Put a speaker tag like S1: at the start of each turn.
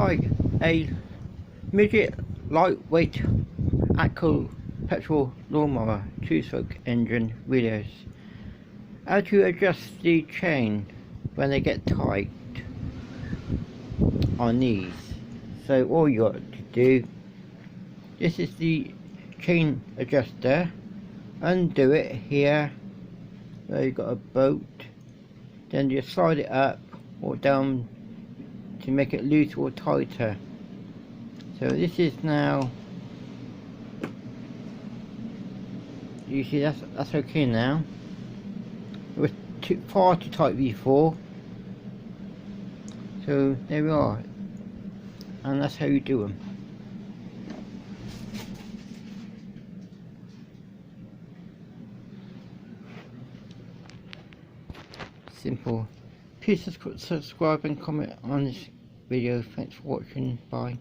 S1: Hi, a midget lightweight Atco petrol lawnmower 2-stroke engine VILLIERS. How to adjust the chain when they get tight on these. So all you got to do, this is the chain adjuster, undo it here where you've got a bolt, then you slide it up or down to make it loose or tighter. So this is now, you see that's okay now. It was far too tight before, so there we are, and that's how you do them. Simple. Please subscribe and comment on this video. Thanks for watching. Bye.